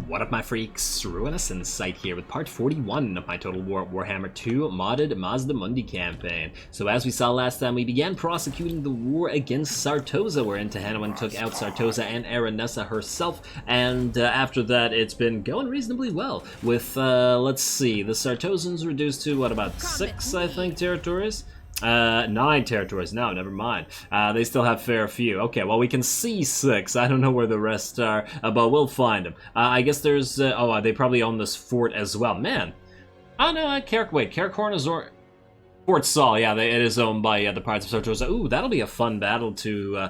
What up, my freaks? Ruinous Insight here with part 41 of my Total Warhammer 2 modded Mazdamundi campaign. So as we saw last time, we began prosecuting the war against Sartosa, wherein Tehanawan took out Sartosa and Aranessa herself, and after that it's been going reasonably well with, let's see, the Sartosans reduced to, what, about 6, I think, territories? 9 territories. No, never mind. They still have fair few. Okay, well, we can see 6. I don't know where the rest are, but we'll find them. I guess there's... they probably own this fort as well. Man. Oh, no, Carricorn is... Fort Saul, yeah, it is owned by the Pirates of Sartosa. Ooh, that'll be a fun battle to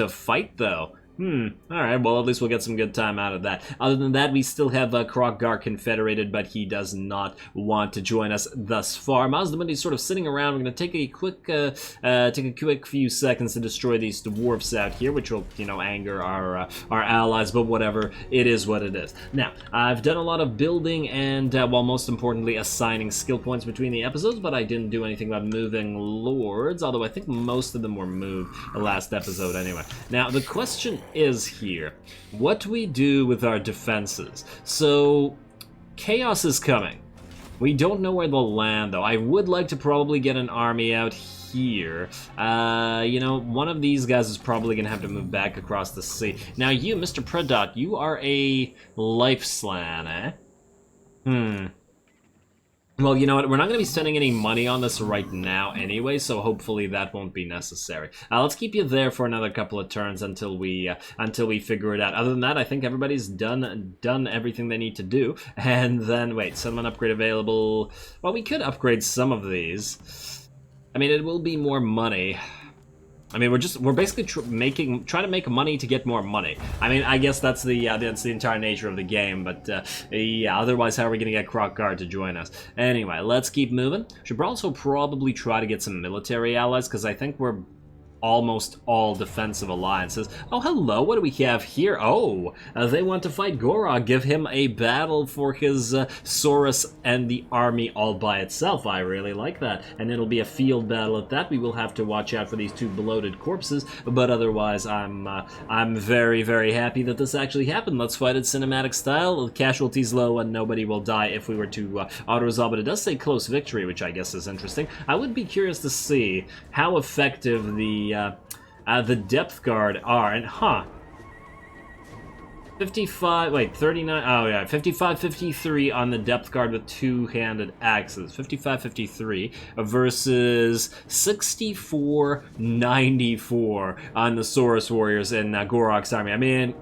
fight, though. Alright, well, at least we'll get some good time out of that. Other than that, we still have Kroggar confederated, but he does not want to join us thus far. Mazdamundi's sort of sitting around. We're going to take a quick few seconds to destroy these dwarfs out here, which will, you know, anger our allies, but whatever, it is what it is. Now, I've done a lot of building and, well, most importantly, assigning skill points between the episodes, but I didn't do anything about moving lords, although I think most of them were moved the last episode anyway. Now, the question is here, what do we do with our defenses? So, chaos is coming. We don't know where they'll land, though. I would like to probably get an army out here. You know, one of these guys is probably gonna have to move back across the sea. Now you, Mr. Predot, you are a life Slann, eh? Well, you know what, we're not going to be spending any money on this right now anyway, so hopefully that won't be necessary. Let's keep you there for another couple of turns until we figure it out. Other than that, I think everybody's done everything they need to do. And then, wait, settlement upgrade available. Well, we could upgrade some of these. I mean, it will be more money. I mean, we're basically trying to make money to get more money. I mean, I guess that's the entire nature of the game. But yeah, otherwise, how are we gonna get Kroggar to join us? Anyway, let's keep moving. Should also probably try to get some military allies, because I think we're almost all defensive alliances. Oh, hello, what do we have here? Oh, they want to fight Gorog. Give him a battle for his Saurus and the army all by itself. I really like that. And it'll be a field battle at that. We will have to watch out for these 2 bloated corpses, but otherwise I'm very, very happy that this actually happened. Let's fight it cinematic style. Casualties low and nobody will die if we were to auto-resolve, but it does say close victory, which I guess is interesting. I would be curious to see how effective the depth guard are, and 39, oh yeah, 55-53 on the depth guard with 2-handed axes, 55-53 versus 64-94 on the Saurus warriors in Gorok's army. I mean,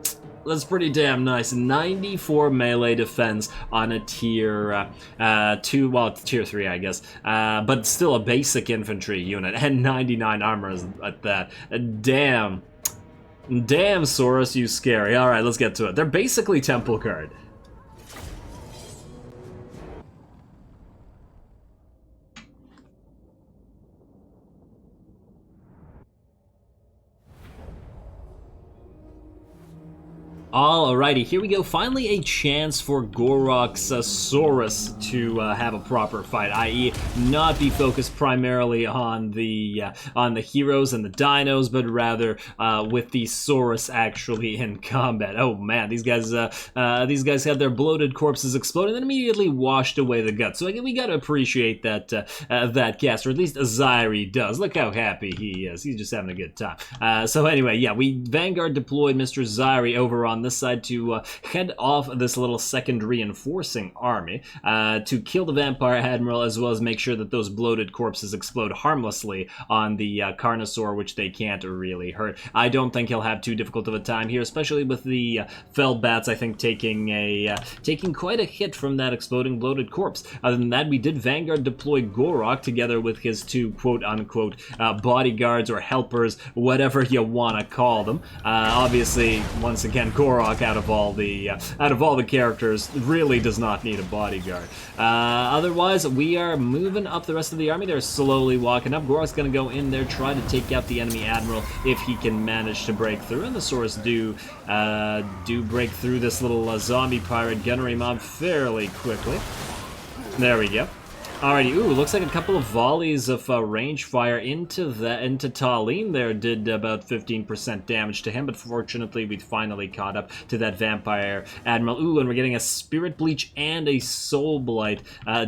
that's pretty damn nice. 94 melee defense on a tier 2, well, tier 3, I guess, but still a basic infantry unit, and 99 armor at that. Damn, Saurus, you scary. All right, let's get to it. They're basically temple guard. Alrighty, here we go. Finally a chance for Gorok's Saurus to have a proper fight, i.e. not be focused primarily on the heroes and the dinos, but rather with the Saurus actually in combat. Oh man, these guys had their bloated corpses explode and then immediately washed away the guts. So we gotta appreciate that that cast, or at least Zyri does. Look how happy he is. He's just having a good time. So anyway, yeah, we Vanguard deployed Mr. Zyri over on this side to head off this little second reinforcing army to kill the Vampire Admiral, as well as make sure that those bloated corpses explode harmlessly on the Carnosaur, which they can't really hurt. I don't think he'll have too difficult of a time here, especially with the Fell Bats, I think, taking quite a hit from that exploding bloated corpse. Other than that, we did Vanguard deploy Gorok together with his 2 quote-unquote bodyguards or helpers, whatever you want to call them. Obviously, once again, Gorok, out of all the characters, really does not need a bodyguard. Otherwise, we are moving up the rest of the army. They're slowly walking up. Gorok's gonna go in there, try to take out the enemy admiral if he can manage to break through. And the Saurus do break through this little zombie pirate gunnery mob fairly quickly. There we go. Alrighty, ooh, looks like a couple of volleys of range fire into Talene there did about 15% damage to him, but fortunately we finally caught up to that Vampire Admiral. Ooh, and we're getting a Spirit Bleach and a Soul Blight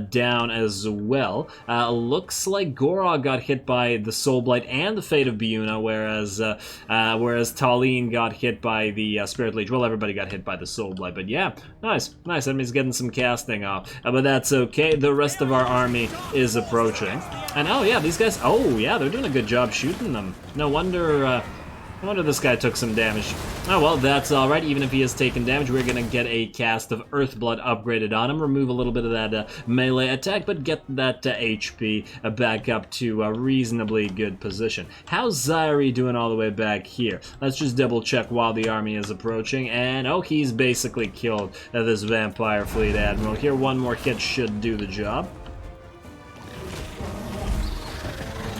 down as well. Looks like Gorog got hit by the Soul Blight and the Fate of Biuna, whereas Talene got hit by the Spirit Bleach. Well, everybody got hit by the Soul Blight, but yeah, nice. Enemy's getting some casting off, but that's okay. The rest of our army is approaching, and oh yeah, these guys, oh yeah, they're doing a good job shooting them. No wonder this guy took some damage. Oh well, that's alright. Even if he has taken damage, we're gonna get a cast of Earthblood upgraded on him, remove a little bit of that melee attack, but get that HP back up to a reasonably good position. How's Zyri doing all the way back here? Let's just double check while the army is approaching, and oh, he's basically killed this Vampire Fleet Admiral here. One more hit should do the job.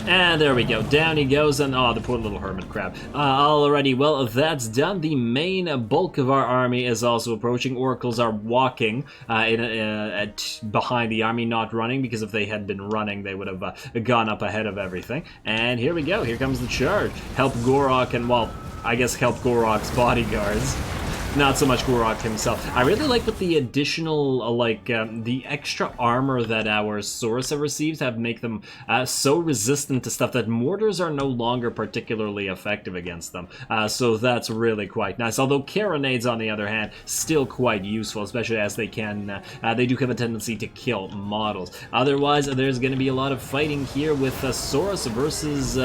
And there we go, down he goes, and oh, the poor little hermit crab. Alrighty, well, that's done. The main bulk of our army is also approaching. Oracles are walking behind the army, not running, because if they had been running, they would have gone up ahead of everything. And here we go, here comes the charge. Help Gorok and, well, I guess help Gorok's bodyguards. Not so much Gorok himself. I really like what the additional, the extra armor that our Saurus have received have make them so resistant to stuff that mortars are no longer particularly effective against them. So that's really quite nice. Although carronades, on the other hand, still quite useful, especially as they can, they do have a tendency to kill models. Otherwise, there's going to be a lot of fighting here with Saurus versus...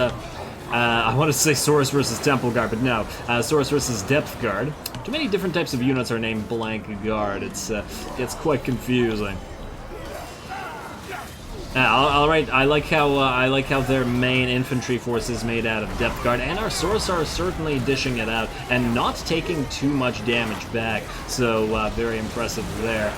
I want to say Saurus versus Temple Guard, but no. Saurus versus Depth Guard. Too many different types of units are named Blank Guard. It's quite confusing. All right. I like how their main infantry force is made out of Depth Guard, and our Saurus are certainly dishing it out and not taking too much damage back. So very impressive there.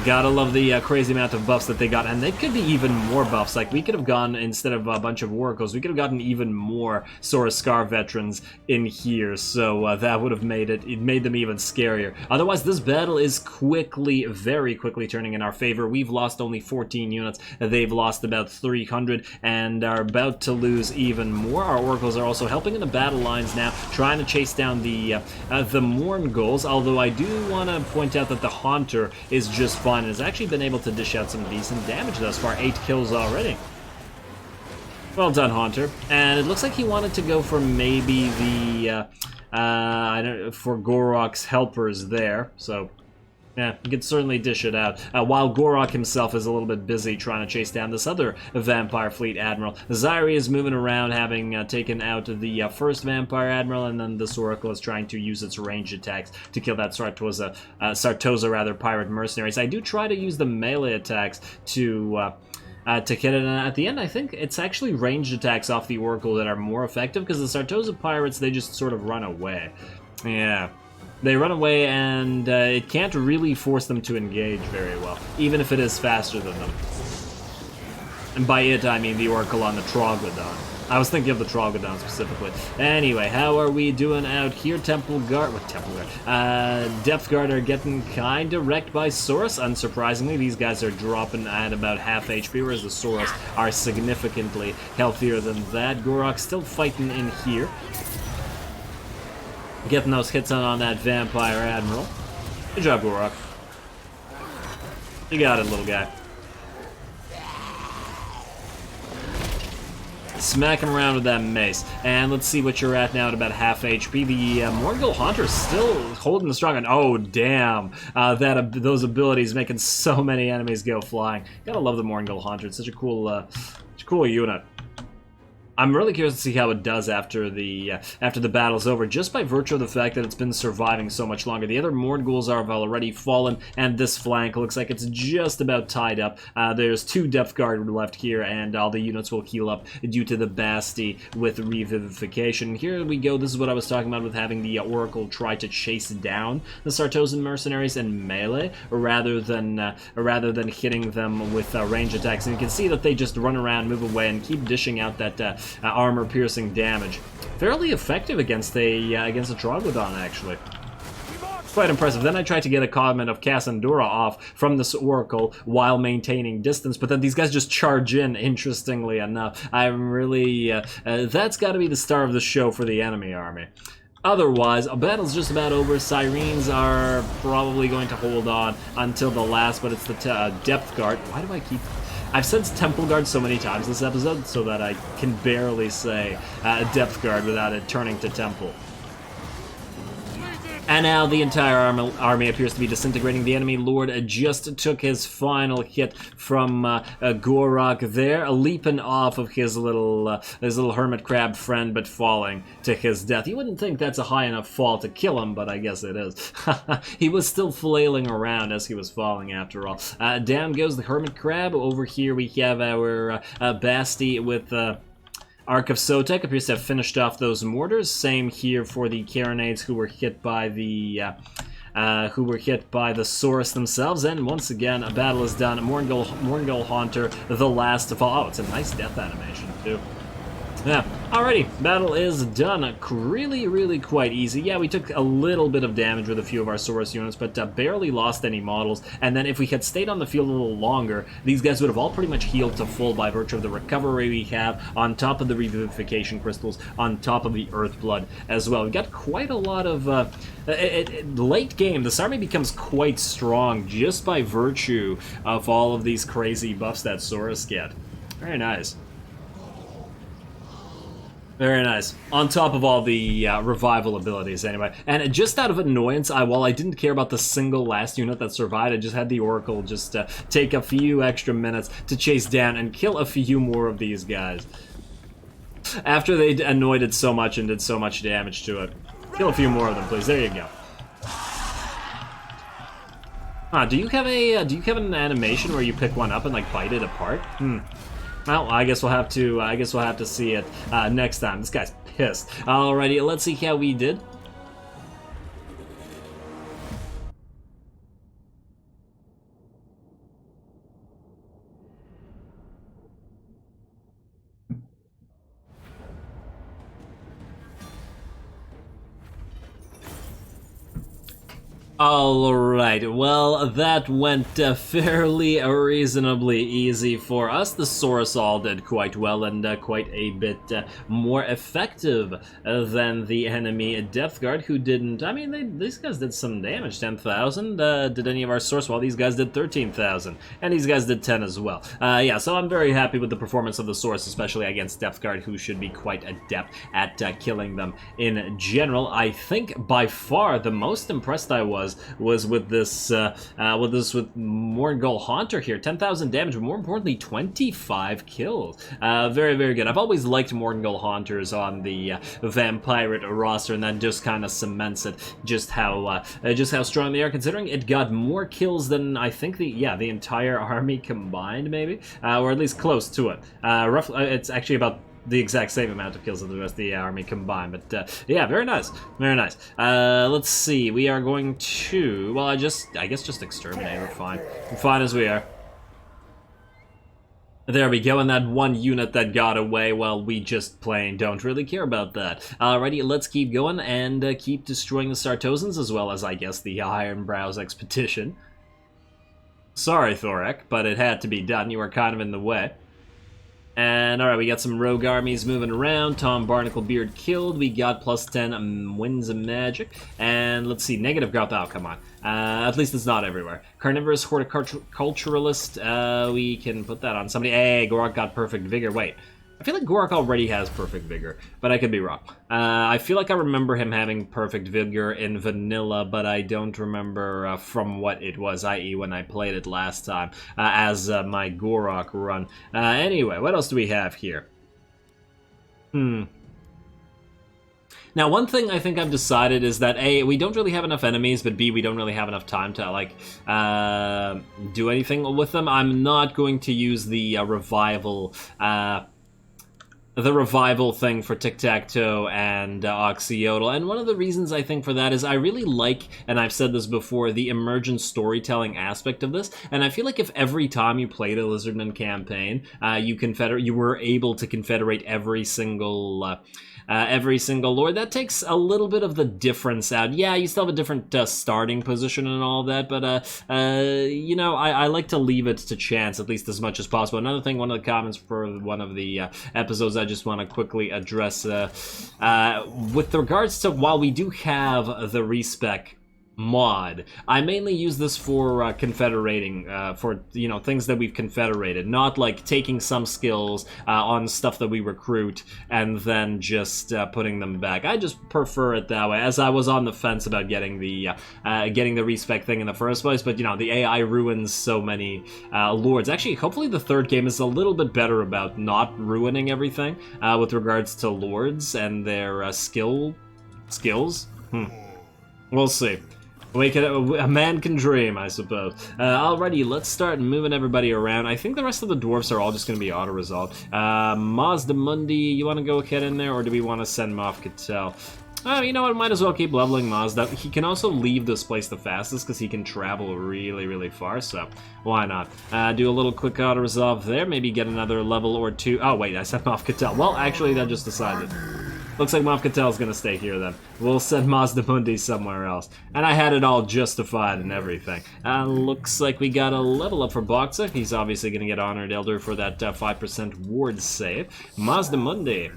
Gotta love the crazy amount of buffs that they got, and they could be even more buffs. Like, we could have gone, instead of a bunch of Oracles, we could have gotten even more Saurus Scar veterans in here, so that would have made it made them even scarier. Otherwise, this battle is very quickly turning in our favor. We've lost only 14 units, they've lost about 300, and are about to lose even more. Our Oracles are also helping in the battle lines now, trying to chase down the Mourngulls, although I do want to point out that the Haunter is just fine and has actually been able to dish out some decent damage thus far. 8 kills already. Well done, Haunter. And it looks like he wanted to go for maybe the for Gorok's helpers there. So yeah, you could certainly dish it out. While Gorok himself is a little bit busy trying to chase down this other Vampire Fleet Admiral. Zyri is moving around, having taken out the first Vampire Admiral, and then this Oracle is trying to use its range attacks to kill that Sartosa pirate mercenaries. I do try to use the melee attacks to hit it, and at the end I think it's actually ranged attacks off the Oracle that are more effective, because the Sartosa pirates, they just sort of run away. Yeah. They run away, and it can't really force them to engage very well, even if it is faster than them. And by it, I mean the Oracle on the Troglodon. I was thinking of the Troglodon specifically. Anyway, how are we doing out here? Depth Guard are getting kinda wrecked by Saurus. Unsurprisingly, these guys are dropping at about half HP, whereas the Saurus are significantly healthier than that. Gorok's still fighting in here, getting those hits on that Vampire Admiral. Good job, Gorok. You got it, little guy. Smack him around with that mace. And let's see what you're at now at about half HP. The Mourngull Haunter's still holding the strong one. Oh, damn. Those abilities making so many enemies go flying. Gotta love the Mourngull Haunter. It's such a cool unit. I'm really curious to see how it does after the battle's over, just by virtue of the fact that it's been surviving so much longer. The other Mournghulls have already fallen, and this flank looks like it's just about tied up. There's 2 Depth Guard left here, and all the units will heal up due to the Basti with Revivification. Here we go. This is what I was talking about with having the Oracle try to chase down the Sartosan mercenaries in melee, rather than hitting them with range attacks. And you can see that they just run around, move away, and keep dishing out that armor-piercing damage. Fairly effective against a Troglodon, actually. quite impressive. Then I tried to get a comment of Cassandura off from this Oracle while maintaining distance, but then these guys just charge in, interestingly enough. I'm really... that's got to be the star of the show for the enemy army. Otherwise, a battle's just about over. Sirens are probably going to hold on until the last, but it's the Depth Guard. Why do I keep... I've said Temple Guard so many times this episode so that I can barely say Depth Guard without it turning to Temple. And now the entire army appears to be disintegrating. The enemy lord just took his final hit from Gorak there, leaping off of his little hermit crab friend, but falling to his death. You wouldn't think that's a high enough fall to kill him, but I guess it is. He was still flailing around as he was falling, after all. Down goes the hermit crab. Over here we have our Basti with... Ark of Sotek appears to have finished off those mortars. Same here for the Carronades who were hit by the Saurus themselves. And once again, a battle is done. Morngul Haunter, the last of all. Oh, it's a nice death animation too. Yeah, alrighty, battle is done. Really quite easy. Yeah, we took a little bit of damage with a few of our Saurus units, but barely lost any models. And then if we had stayed on the field a little longer, these guys would have all pretty much healed to full by virtue of the recovery we have, on top of the revivification crystals, on top of the earth blood as well. We got quite a lot of... late game, this army becomes quite strong just by virtue of all of these crazy buffs that Saurus get. Very nice. Very nice. On top of all the revival abilities, anyway. And just out of annoyance, while I didn't care about the single last unit that survived, I just had the Oracle just take a few extra minutes to chase down and kill a few more of these guys. After they annoyed it so much and did so much damage to it. Kill a few more of them, please. There you go. Do you have an animation where you pick one up and like bite it apart? Well, I guess we'll have to see it next time. This guy's pissed. Alrighty, let's see how we did. Alright, well, that went fairly reasonably easy for us. The Saurus all did quite well and quite a bit more effective than the enemy Depth Guard, who didn't... I mean, these guys did some damage, 10,000. Did any of our Saurus? Well, these guys did 13,000, and these guys did 10 as well. Yeah, so I'm very happy with the performance of the Saurus, especially against Depth Guard, who should be quite adept at killing them in general. I think by far the most impressed I was with this Morngul Haunter here. 10,000 damage, but more importantly, 25 kills. Very good. I've always liked Morngul Haunters on the Vampirate roster, and that just kind of cements it just how strong they are. Considering it got more kills than I think the entire army combined, maybe, or at least close to it. Roughly, it's actually about the exact same amount of kills as the rest of the army combined, but yeah, very nice. Let's see, we are going to, well, I guess just exterminate. We're fine as we are. There we go, and that one unit that got away, well, we just plain don't really care about that. Alrighty, let's keep going and keep destroying the Sartosans, as well as, I guess, the Ironbrow's expedition. Sorry, Thorek, but it had to be done. You were kind of in the way. And alright, we got some rogue armies moving around. Tom Barnaclebeard killed. We got plus 10 winds of magic. And let's see, negative growth. Oh, come on. At least it's not everywhere. Carnivorous horticulturalist. We can put that on somebody. Hey, Gorak got perfect vigor. Wait. I feel like Gorak already has perfect vigor, but I could be wrong. I feel like I remember him having perfect vigor in vanilla, but I don't remember from what it was, i.e. when I played it last time, as my Gorak run. Anyway, what else do we have here? Now, one thing I think I've decided is that A, we don't really have enough enemies, but B, we don't really have enough time to, like, do anything with them. I'm not going to use the revival thing for Tic-Tac-Toe and Oxyodal. And one of the reasons I think for that is I really like, and I've said this before, the emergent storytelling aspect of this. And I feel like if every time you played a Lizardmen campaign, you were able to confederate every single every single lord. That takes a little bit of the difference out. Yeah, you still have a different starting position and all that, but you know, I like to leave it to chance at least as much as possible. Another thing, one of the comments for one of the episodes I just want to quickly address with regards to, while we do have the respec mod, I mainly use this for confederating, for, you know, things that we've confederated, not like taking some skills on stuff that we recruit and then just putting them back. I just prefer it that way, as I was on the fence about getting the respec thing in the first place, but you know, the AI ruins so many lords. Actually, hopefully the third game is a little bit better about not ruining everything with regards to lords and their skills. We'll see. A man can dream, I suppose. Alrighty, let's start moving everybody around. I think the rest of the dwarfs are all just going to be auto-resolved. Mazdamundi, you want to go ahead in there, or do we want to send Moff Cattell? You know what, might as well keep leveling Mazda. He can also leave this place the fastest because he can travel really, really far, so why not? Do a little quick auto-resolve there, maybe get another level or two. Oh, wait, I sent Moff Cattell. Well, actually, that just decided. Looks like Moff Cattell's gonna stay here then. We'll send Mazdamundi somewhere else. And I had it all justified and everything. Looks like we got a level up for Boxer. He's obviously gonna get Honored Elder for that 5% ward save. Mazdamundi.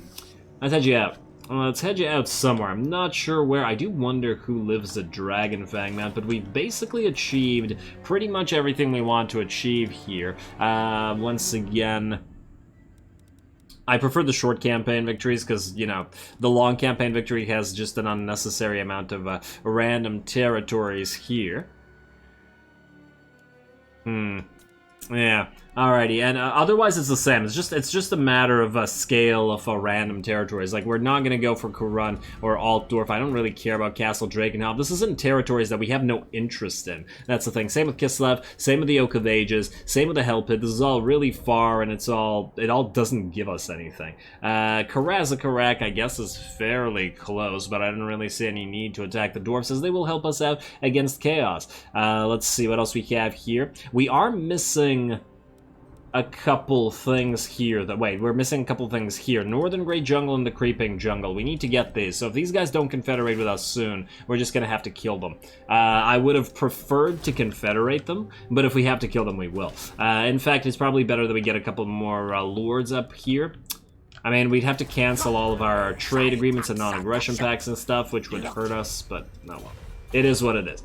Let's head you out. Let's head you out somewhere. I'm not sure where. I do wonder who lives at Dragonfang Mount, but we've basically achieved pretty much everything we want to achieve here. Once again, I prefer the short campaign victories because, you know, the long campaign victory has just an unnecessary amount of random territories here. Yeah. Alrighty, and otherwise it's the same. It's just a matter of a scale of random territories. Like, we're not gonna go for Kurun or Altdorf. I don't really care about Castle Drakenhof. This isn't territories that we have no interest in. That's the thing. Same with Kislev, same with the Oak of Ages, same with the Hell Pit. This is all really far, and it all doesn't give us anything. Karazakarak, I guess, is fairly close, but I didn't really see any need to attack the dwarfs, as they will help us out against chaos. Let's see what else we have here. We are missing a couple things here. We're missing a couple things here. Northern Grey Jungle and the Creeping Jungle. We need to get these. So if these guys don't confederate with us soon, we're just gonna have to kill them. I would have preferred to confederate them, but if we have to kill them, we will. In fact, it's probably better that we get a couple more lords up here. I mean, we'd have to cancel all of our trade agreements and non-aggression pacts and stuff, which would hurt us, but no, well, it is what it is.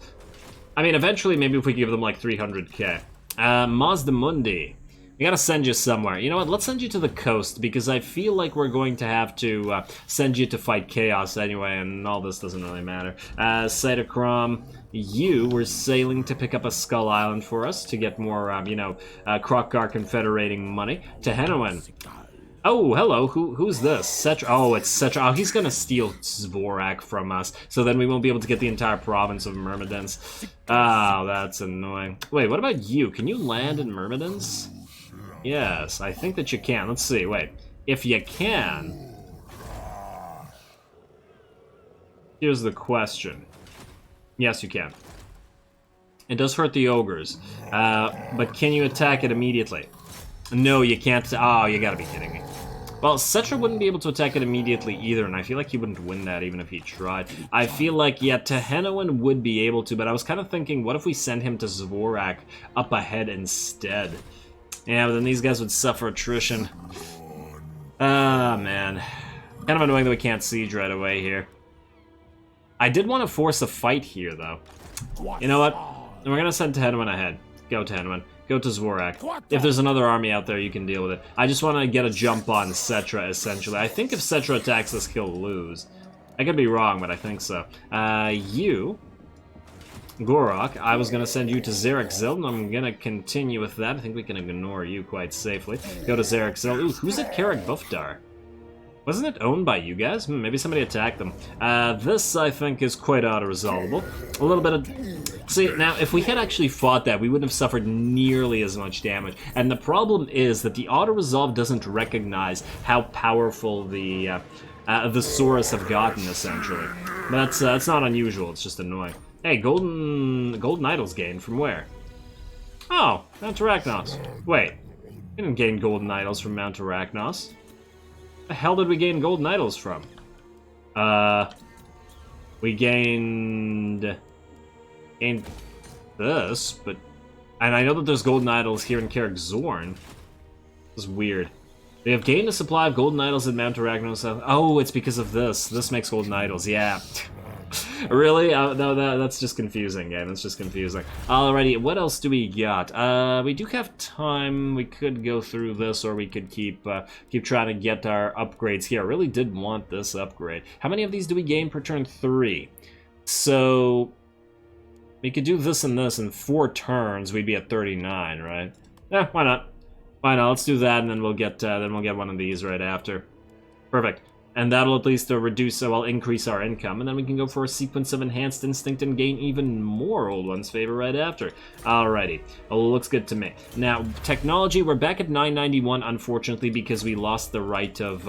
I mean, eventually, maybe if we give them like 300k. Mazdamundi. We gotta send you somewhere. You know what, let's send you to the coast, because I feel like we're going to have to send you to fight Chaos anyway, and all this doesn't really matter. Cytochrome, you were sailing to pick up a Skull Island for us to get more, you know, Krokgar Confederating money. Tehenowin. Oh, hello, who's this? Oh, it's Cetra. Oh, he's gonna steal Zvorak from us, so then we won't be able to get the entire province of Myrmidons. Oh, that's annoying. Wait, what about you? Can you land in Myrmidons? Yes, I think that you can. Let's see, wait. If you can... Here's the question. Yes, you can. It does hurt the ogres, but can you attack it immediately? No, you can't. Oh, you gotta be kidding me. Well, Cetra wouldn't be able to attack it immediately either, and I feel like he wouldn't win that even if he tried. I feel like, yeah, Tehenowin would be able to, but I was kind of thinking, what if we send him to Zvorak up ahead instead? Yeah, but then these guys would suffer attrition. Ah, man. Kind of annoying that we can't siege right away here. I did want to force a fight here, though. You know what? We're gonna send Tehenowin ahead. Go, Tehenowin. Go to Zvorak. If there's another army out there, you can deal with it. I just want to get a jump on Cetra, essentially. I think if Cetra attacks us, he'll lose. I could be wrong, but I think so. You... Gorok, I was going to send you to Zarek Zil, and I'm going to continue with that. I think we can ignore you quite safely. Go to Zarek Zil. Ooh, who's at Karak Bufdar? Wasn't it owned by you guys? Maybe somebody attacked them. This, I think, is quite auto-resolvable. A little bit of... See, now, if we had actually fought that, we wouldn't have suffered nearly as much damage. And the problem is that the auto-resolve doesn't recognize how powerful the Saurus have gotten, essentially. But that's not unusual, it's just annoying. Hey, golden idols gained from where? Oh, Mount Arachnos. Wait, we didn't gain golden idols from Mount Arachnos. The hell did we gain golden idols from? We gained this, but... And I know that there's golden idols here in Carrick Zorn. This is weird. They have gained a supply of golden idols in Mount Arachnos. Oh, it's because of this. This makes golden idols, yeah. Really? No, that's just confusing, game. That's just confusing. Alrighty, what else do we got? We do have time. We could go through this, or we could keep trying to get our upgrades here. I really did want this upgrade. How many of these do we gain per turn? 3. So we could do this and this in 4 turns. We'd be at 39, right? Yeah, why not? Why not? Let's do that, and then we'll get one of these right after. Perfect. And that'll at least increase our income, and then we can go for a sequence of Enhanced Instinct and gain even more Old One's Favor right after. Alrighty, looks good to me. Now, technology, we're back at 991, unfortunately, because we lost the right of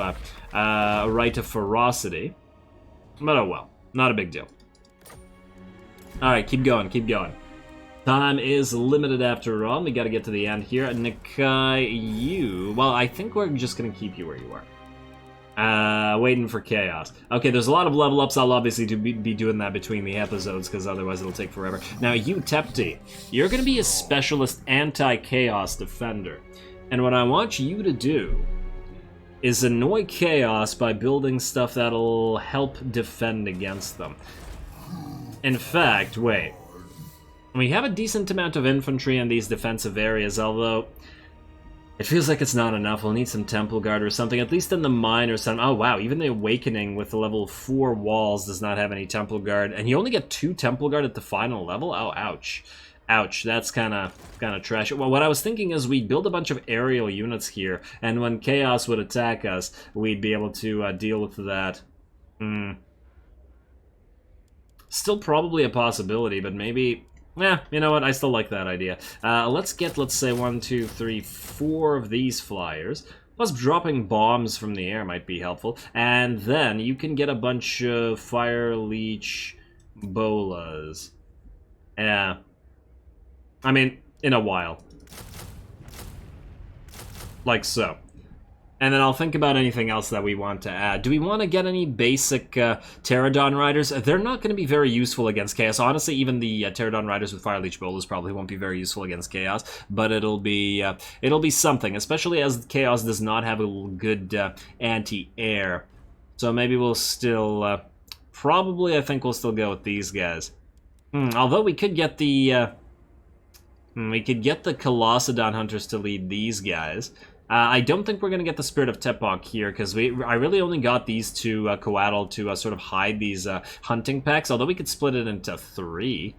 ferocity. But oh well, not a big deal. Alright, keep going, keep going. Time is limited after all. We gotta get to the end here. Nikai, you... Well, I think we're just gonna keep you where you are. Waiting for chaos. Okay, there's a lot of level ups. I'll obviously be doing that between the episodes, because otherwise it'll take forever. Now, you, Tepti, you're going to be a specialist anti-chaos defender. And what I want you to do is annoy chaos by building stuff that'll help defend against them. In fact, wait. We have a decent amount of infantry in these defensive areas, although... It feels like it's not enough. We'll need some Temple Guard or something, at least in the mine or something. Oh, wow, even the Awakening with the level 4 walls does not have any Temple Guard. And you only get 2 Temple Guard at the final level? Oh, ouch. Ouch, that's kind of trash. Well, what I was thinking is we'd build a bunch of aerial units here, and when Chaos would attack us, we'd be able to deal with that. Still probably a possibility, but maybe... Yeah, you know what? I still like that idea. Let's get, let's say, 1, 2, 3, 4 of these flyers. Plus, dropping bombs from the air might be helpful. And then you can get a bunch of Fire Leech bolas. Yeah. I mean, in a while. Like so. And then I'll think about anything else that we want to add. Do we want to get any basic Pterodon Riders? They're not going to be very useful against Chaos. Honestly, even the Pterodon Riders with Fire Leech Bolas probably won't be very useful against Chaos. But it'll be something, especially as Chaos does not have a good anti-air. So maybe we'll still... probably, I think we'll still go with these guys. Although we could get the... we could get the Colossadon Hunters to lead these guys. I don't think we're going to get the Spirit of Tepok here, because I really only got these two Coatl to sort of hide these hunting packs, although we could split it into 3.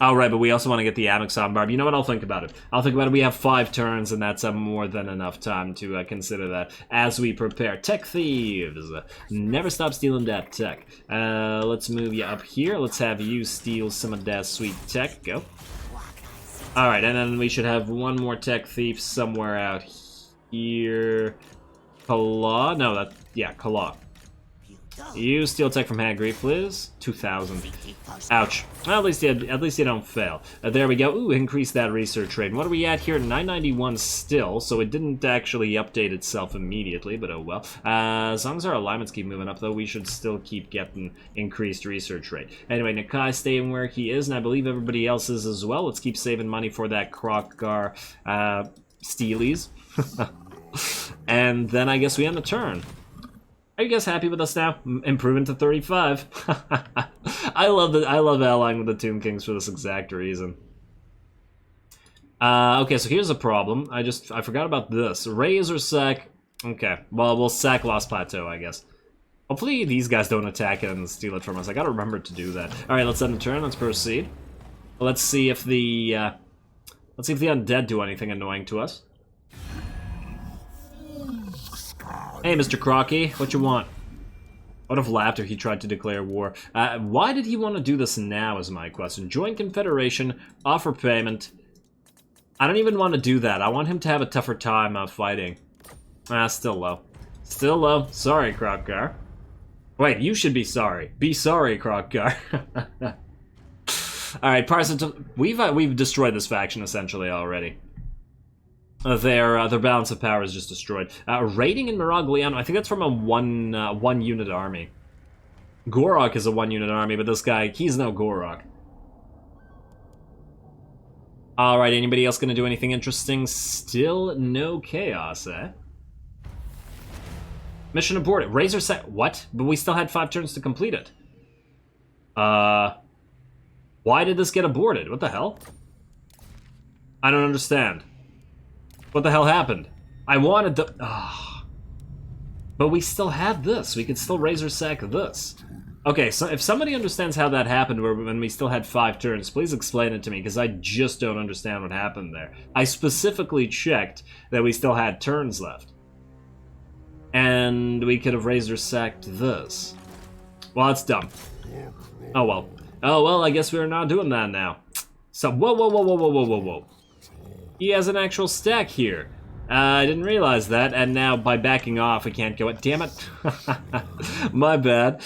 Oh, right, but we also want to get the Amixon Barb. You know what? I'll think about it. I'll think about it. We have 5 turns, and that's more than enough time to consider that as we prepare. Tech Thieves. Never stop stealing that tech. Let's move you up here. Let's have you steal some of that sweet tech. Go. Alright, and then we should have one more tech thief somewhere out here. Kala? No, that... Yeah, Kala. You steal tech from Hagrid, please. 2,000. Ouch. Well, at least you don't fail. There we go. Ooh, increase that research rate. And what are we at here? 991 still, so it didn't actually update itself immediately, but oh well. As long as our alignments keep moving up, though, we should still keep getting increased research rate. Anyway, Nakai staying where he is, and I believe everybody else is as well. Let's keep saving money for that Krokgar Steelies. And then I guess we end the turn. Are you guys happy with us now? Improving to 35. I love allying with the Tomb Kings for this exact reason. Okay, so here's a problem. I forgot about this. Raise or sack. Okay, well, we'll sack Lost Plateau, I guess. Hopefully these guys don't attack it and steal it from us. I gotta remember to do that. Alright, let's end the turn. Let's proceed. Let's see if the undead do anything annoying to us. Hey, Mr. Crocky, what you want? I would have laughed if he tried to declare war. Why did he want to do this now is my question. Join Confederation, offer payment. I don't even want to do that. I want him to have a tougher time fighting. Still low. Still low. Sorry, Krokgar. Wait, you should be sorry. Be sorry, Krokgar. Alright, Parson, we've destroyed this faction essentially already. their balance of power is just destroyed. Raiding in Miragliano, I think that's from a one unit army. Gorok is a 1 unit army, but this guy, he's no Gorok. Alright, anybody else gonna do anything interesting? Still no chaos, eh? Mission aborted. Razor set. What? But we still had 5 turns to complete it. Why did this get aborted? What the hell? I don't understand. What the hell happened? I wanted the... But we still had this. We could still Razor sack this. Okay, so if somebody understands how that happened when we still had 5 turns, please explain it to me, because I just don't understand what happened there. I specifically checked that we still had turns left. And we could have Razor sacked this. Well, that's dumb. Oh well. Oh well, I guess we're not doing that now. So, whoa. He has an actual stack here. I didn't realize that, and now by backing off, we can't go. Damn it! My bad.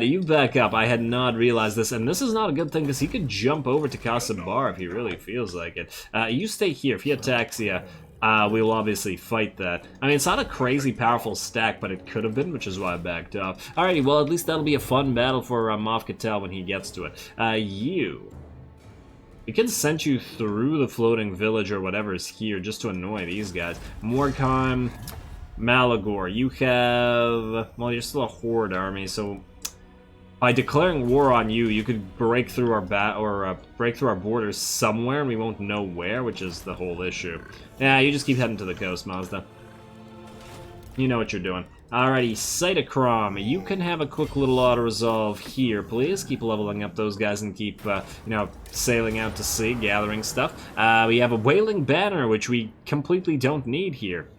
You back up. I had not realized this, and this is not a good thing because he could jump over to Kasabar if he really feels like it. You stay here. If he attacks you, we will obviously fight that. I mean, it's not a crazy powerful stack, but it could have been, which is why I backed off. Alrighty, well, at least that'll be a fun battle for Moff Catel when he gets to it. We can send you through the floating village or whatever is here just to annoy these guys. Morkheim, Malagor, you have... Well, you're still a Horde army, so... By declaring war on you, you could break through our break through our borders somewhere and we won't know where, which is the whole issue. Yeah, you just keep heading to the coast, Mazda. You know what you're doing. Alrighty, Cytochrome, you can have a quick little auto-resolve here, please. Keep leveling up those guys and keep, you know, sailing out to sea, gathering stuff. We have a Wailing Banner, which we completely don't need here.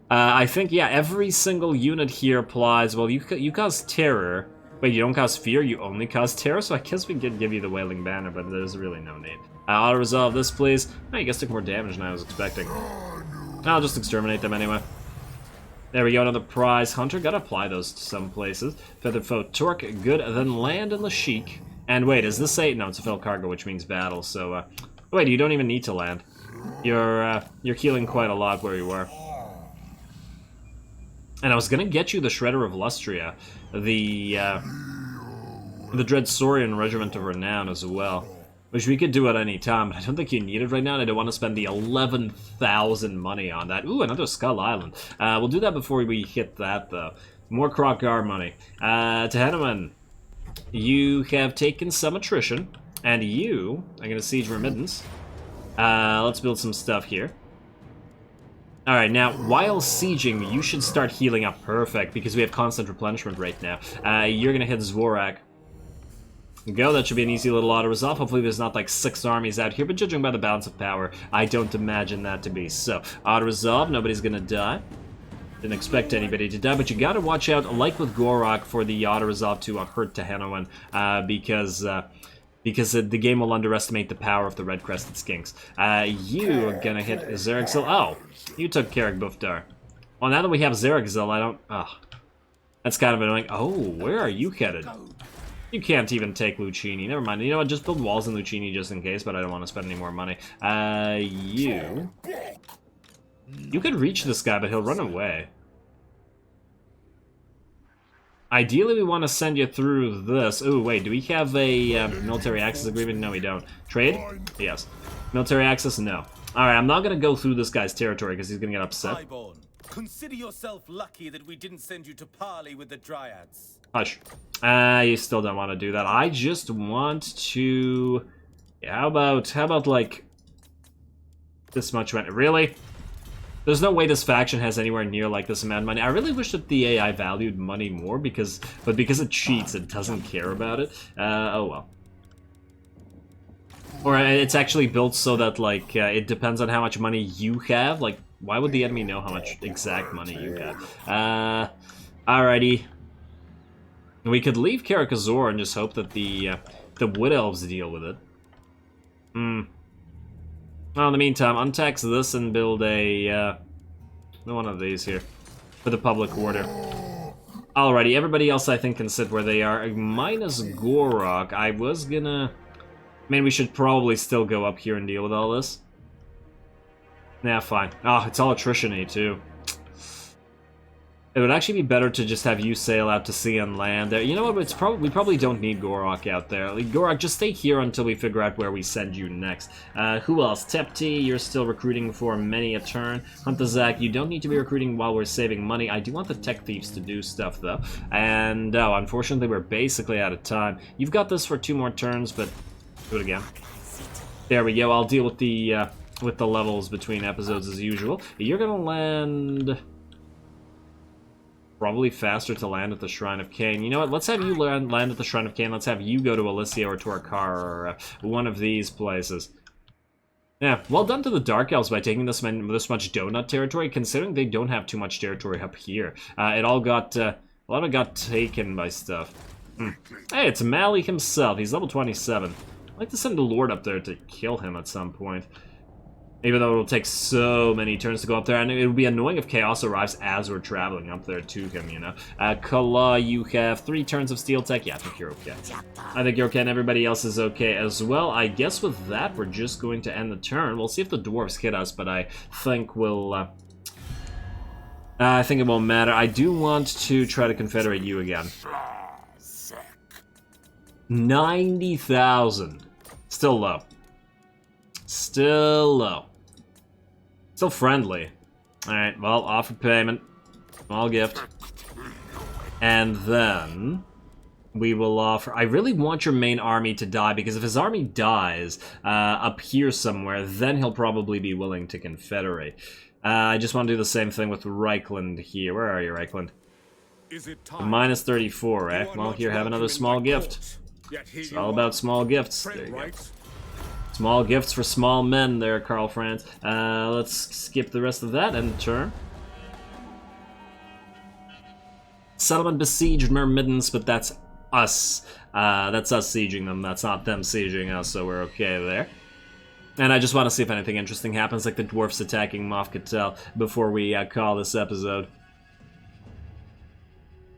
I think, yeah, every single unit here applies. Well, you cause terror. Wait, you don't cause fear, you only cause terror? So I guess we could give you the Wailing Banner, but there's really no need. Auto-resolve this, please. Oh, you guys took more damage than I was expecting. I'll just exterminate them anyway. There we go, another prize hunter. Gotta apply those to some places. Feathered foe Torque, good. Then land in the Sheik. And wait, is this a... No, it's a fill cargo, which means battle, so... Wait, you don't even need to land. You're healing quite a lot where you were. And I was gonna get you the Shredder of Lustria. The Dread Saurian Regiment of Renown as well. Which we could do at any time, but I don't think you need it right now, and I don't want to spend the 11,000 money on that. Ooh, another Skull Island. We'll do that before we hit that, though. More Krokgar money. Tehenaman, you have taken some attrition, and you are going to siege Remittance. Let's build some stuff here. Alright, now, while sieging, you should start healing up perfect, because we have constant replenishment right now. You're going to hit Zvorak. Go, that should be an easy little auto-resolve. Hopefully there's not like 6 armies out here, but judging by the balance of power, I don't imagine that to be so. Auto-resolve, nobody's gonna die. Didn't expect anybody to die, but you gotta watch out, like with Gorok, for the auto-resolve to hurt Tehenawan, because the game will underestimate the power of the red-crested skinks. You are gonna hit Zerexil. Oh, you took Carrick Buftar. Well, now that we have Zerexil, I don't... that's kind of annoying. Oh, where are you headed? You can't even take Lucchini. Never mind. You know what? Just build walls in Lucchini just in case, but I don't want to spend any more money. You could reach this guy, but he'll run away. Ideally, we want to send you through this. Ooh, wait. Do we have a military access agreement? No, we don't. Trade? Yes. Military access? No. Alright, I'm not going to go through this guy's territory because he's going to get upset. Consider yourself lucky that we didn't send you to parley with the Dryads. Hush. You still don't want to do that. I just want to... Yeah, how about like... this much money? Really? There's no way this faction has anywhere near like this amount of money. I really wish that the AI valued money more, but because it cheats, it doesn't care about it. Oh well. Or it's actually built so that, like, it depends on how much money you have. Like, why would the enemy know how much exact money you have? Alrighty. We could leave Karakazor and just hope that the Wood Elves deal with it. Well, in the meantime, untax this and build a, one of these here. For the public order. Alrighty, everybody else I think can sit where they are. Minus Gorok, I was gonna... I mean, we should probably still go up here and deal with all this. Nah, fine. Oh, it's all attrition-y, too. It would actually be better to just have you sail out to sea and land there. You know what? We probably don't need Gorok out there. Like, Gorok, just stay here until we figure out where we send you next. Who else? Tepti, you're still recruiting for many a turn. Huntazak, you don't need to be recruiting while we're saving money. I do want the tech thieves to do stuff, though. And, oh, unfortunately, we're basically out of time. You've got this for 2 more turns, but do it again. There we go. I'll deal with the levels between episodes as usual. You're gonna land... Probably faster to land at the Shrine of Cain. You know what? Let's have you land at the Shrine of Cain. Let's have you go to Elysia or Torkar or one of these places. Yeah, well done to the Dark Elves by taking this much donut territory, considering they don't have too much territory up here. A lot of it got taken by stuff. Hey, it's Mali himself. He's level 27. I'd like to send a Lord up there to kill him at some point. Even though it'll take so many turns to go up there, and it would be annoying if Chaos arrives as we're traveling up there to him, you know. Kala, you have 3 turns of Steel Tech. Yeah, I think you're okay. I think you're okay, and everybody else is okay as well. I guess with that, we're just going to end the turn. We'll see if the dwarves hit us, but I think we'll... I think it won't matter. I do want to try to confederate you again. 90,000. Still low. Still low. Still friendly. Alright, well, offer payment. Small gift. And then... we will offer... I really want your main army to die, because if his army dies up here somewhere, then he'll probably be willing to confederate. I just want to do the same thing with Reichland here. Where are you, Reichland? Minus 34, eh? Well, here, have another small gift. It's all about small gifts. There you go. Small gifts for small men there, Karl Franz. Let's skip the rest of that and turn. Settlement besieged Myrmidons, but that's us. That's us sieging them. That's not them sieging us, so we're okay there. And I just want to see if anything interesting happens, like the dwarfs attacking Moff Cattell, before we call this episode.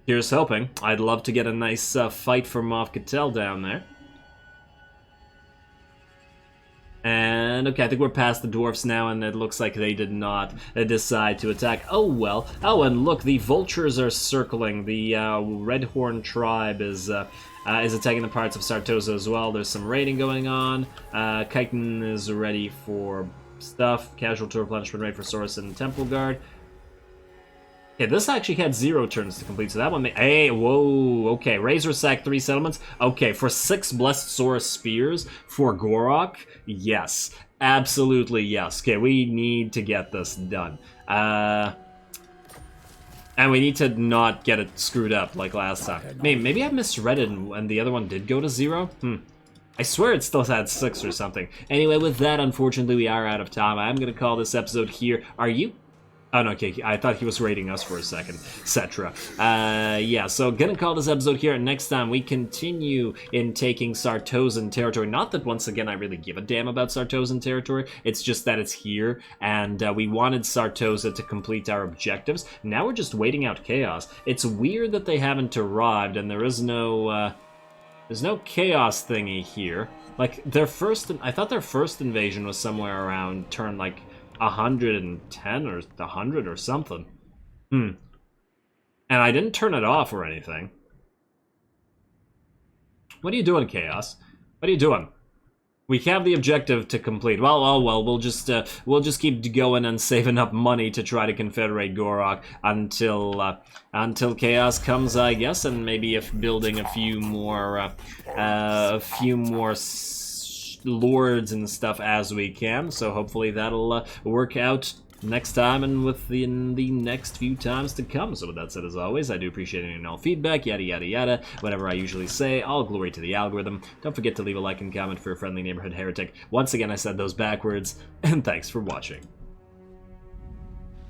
Here's hoping. I'd love to get a nice fight for Moff Cattell down there. And, okay, I think we're past the dwarfs now, and it looks like they did not decide to attack. Oh, well. Oh, and look, the vultures are circling. The Redhorn tribe is attacking the parts of Sartosa as well. There's some raiding going on. Chiton is ready for stuff. Casual to replenishment rate for Saurus and Temple Guard. Okay, this actually had 0 turns to complete, so that one may... Hey, whoa, okay, Razor Sack 3 settlements. Okay, for 6 Blessed Saurus Spears for Gorok, yes. Absolutely yes. Okay, we need to get this done. And we need to not get it screwed up like last time. Maybe I misread it and the other one did go to 0? I swear it still had 6 or something. Anyway, with that, unfortunately, we are out of time. I'm going to call this episode here. Are you? Oh, no, okay, I thought he was raiding us for a second, etc. Yeah, so gonna call this episode here, and next time we continue in taking Sartosan territory. Not that, once again, I really give a damn about Sartosan territory, it's just that it's here, and we wanted Sartosa to complete our objectives. Now we're just waiting out Chaos. It's weird that they haven't arrived, and there is no, there's no Chaos thingy here. Like, I thought their first invasion was somewhere around turn, like, 110 or 100 or something. And I didn't turn it off or anything. What are you doing, Chaos? What are you doing? We have the objective to complete. Well, we'll just keep going and saving up money to try to confederate Gorok until Chaos comes, I guess, and maybe if building a few more lords and stuff as we can, so hopefully that'll work out next time and within the next few times to come. So with that said, as always, I do appreciate any and all feedback, yada yada yada, whatever I usually say, all glory to the algorithm. Don't forget to leave a like and comment for your friendly neighborhood heretic. Once again, I said those backwards, and thanks for watching.